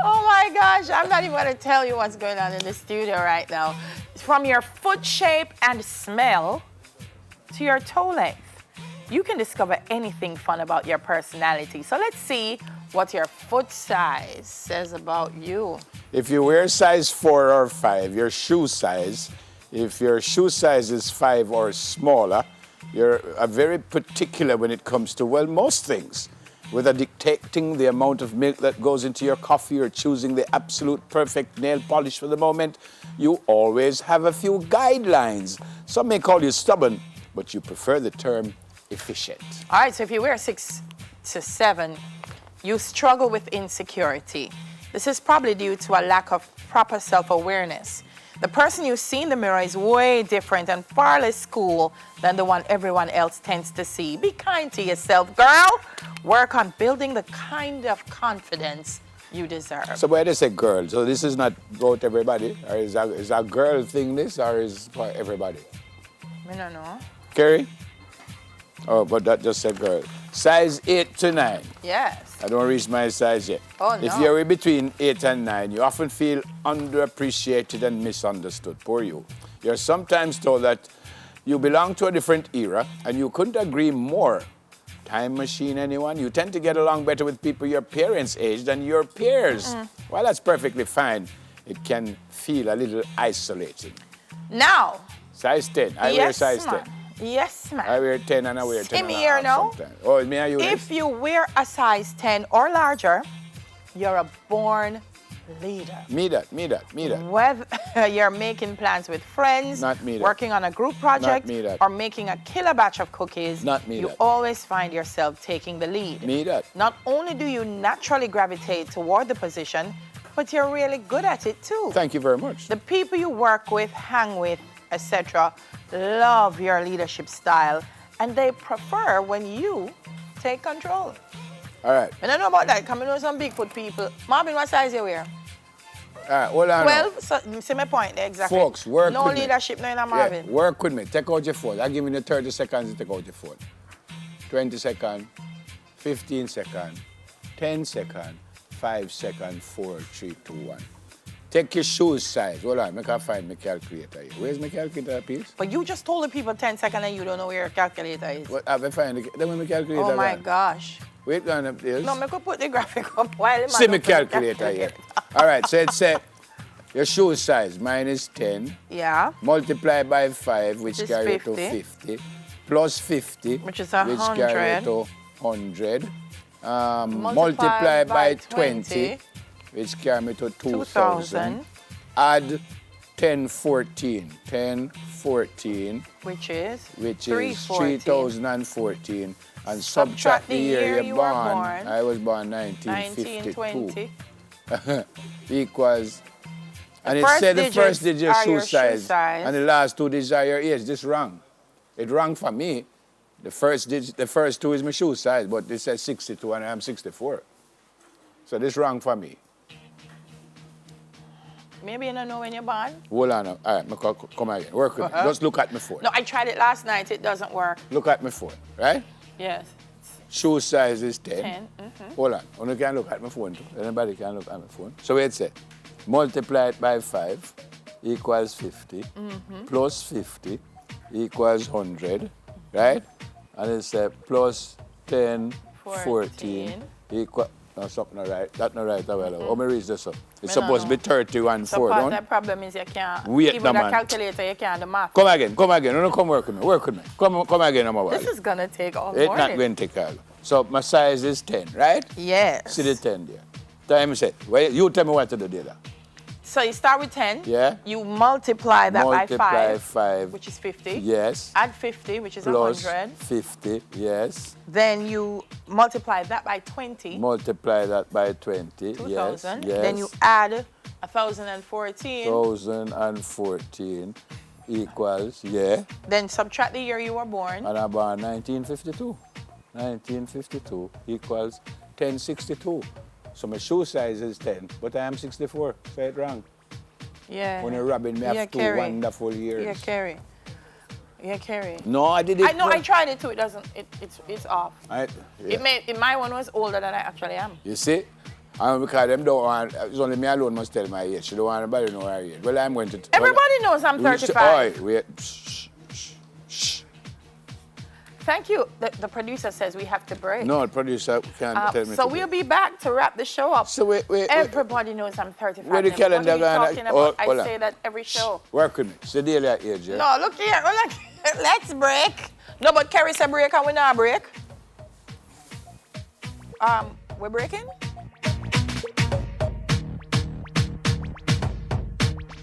Oh my gosh, I'm not even going to tell you what's going on in the studio right now. From your foot shape and smell to your toe length, you can discover anything fun about your personality. So let's see what your foot size says about you. If you wear size 4 or 5, your shoe size, if your shoe size is 5 or smaller, you're very particular when it comes to, well, most things. Whether dictating the amount of milk that goes into your coffee or choosing the absolute perfect nail polish for the moment, you always have a few guidelines. Some may call you stubborn, but you prefer the term efficient. All right, so if you wear 6 to 7, you struggle with insecurity. This is probably due to a lack of proper self-awareness. The person you see in the mirror is way different and far less cool than the one everyone else tends to see. Be kind to yourself, girl. Work on building the kind of confidence you deserve. So why they say girl? So this is not about everybody? Or is a girl thing this, or is it for everybody? I don't know. Kerry? Oh, but that just said girl. Size 8 to 9. Yes. I don't reach my size yet. Oh, no. If you're in between 8 and 9, you often feel underappreciated and misunderstood. Poor you. You're sometimes told that you belong to a different era, and you couldn't agree more. Time machine, anyone? You tend to get along better with people your parents' age than your peers. Well, that's perfectly fine. It can feel a little isolating. Now. Size 10. I wear size 10. Yes, ma'am. I wear 10 and I wear 10 See and me a here half now. sometimes. Oh, me and you? If you wear a size 10 or larger, you're a born leader. Me that. Whether you're making plans with friends, Not me that. working on a group project, Not me that. or making a killer batch of cookies, Not me you that. always find yourself taking the lead. Me that. Not only do you naturally gravitate toward the position, but you're really good at it too. Thank you very much. The people you work with, hang with, etc., love your leadership style, and they prefer when you take control. All right. I don't know about that. Coming with some Bigfoot people. Marvin, what size you wear? All right, hold on. 12? So, see my point there, exactly. Folks, work no with me. leadership, no in Marvin. Yeah, work with me. Take out your phone. I'll give you the 30 seconds to take out your phone. 20 seconds, 15 seconds, 10 seconds, 5 seconds, 4, 3, 2, 1. Take your shoes size. Hold on, make I find my calculator here. Where's my calculator piece? But you just told the people 10 seconds and you don't know where your calculator is. What, have I find the, then my calculator Oh my gone. gosh. Wait, go on up there. No, I could put the graphic up while See my calculator here. All right, so it's your shoe size. Mine is 10. Yeah. Multiply by 5, which Which is carry 50. to 50. Plus 50, Which is which 100. carry to 100. Multiply by 20, which carry me to 2,000. Add 10, 14. 10, 14, Which is? which is 314. 3014. And subtract the year you were born. born. I was born 1952. 1920. Equals. And The it first said the digits first digit are shoe your shoe size, size. and the last 2 digits are your age. This wrong. It wrong for me. The first digit, the first 2 is my shoe size, but this says 62 and I'm 64. So this wrong for me. Maybe you don't know when you're born. Hold on. All right, come again. Work with me. Just look at my phone. No, I tried it last night. It doesn't work. Look at my phone, right? Yes. Shoe size is 10. 10. Hold on. Only can look at my phone too. Anybody can look at my phone. So wait a sec. Multiply it by 5 equals 50. Plus 50 equals 100. Right? And it's plus 10, 14 equal. No, something not right. That's not right. How many reach this up? It's supposed to be 31, 4, don't The problem is you can't. Wait, even no, the man. calculator, you can't do math. Come again. No, come work with me. Work with me. Come again, I'm about This is gonna take all It's morning. not going to take all. So my size is 10, right? Yes. See the 10 there. Time set. Well, you tell me what to do there. So you start with 10. Yeah. You multiply that Multiply by 5, 5. which is 50. Yes. Add 50, which is Plus 100. 50. Yes. Then you multiply that by 20. Multiply that by 20. 2,000. Yes. Then you add 1,014. 1,014 equals, yeah. Then subtract the year you were born. And about 1952. 1952 equals 1062. So my shoe size is 10, but I am 64. Say it wrong. Yeah. When you're robbing me of 2 Kerry. wonderful years. Yeah, Kerry. Yeah, Kerry. No, I did it. I know. I tried it too. It doesn't. It's off. Yeah. My one was older than I actually am. You see? And because them don't want, it's only me alone must tell my age. She don't want anybody to know her age. Well, I'm going to... Everybody knows I'm 35. Wait. Shh. Thank you. The producer says we have to break. No, the producer can't tell me So to we'll break. be back to wrap the show up. So wait. Everybody knows I'm 35. Where the calendar what are you talking about? hold I on. say that every show. Work with me. It's the daily age, yeah? No, look here. Let's break. No, but Kerry said break and we not break. We're breaking?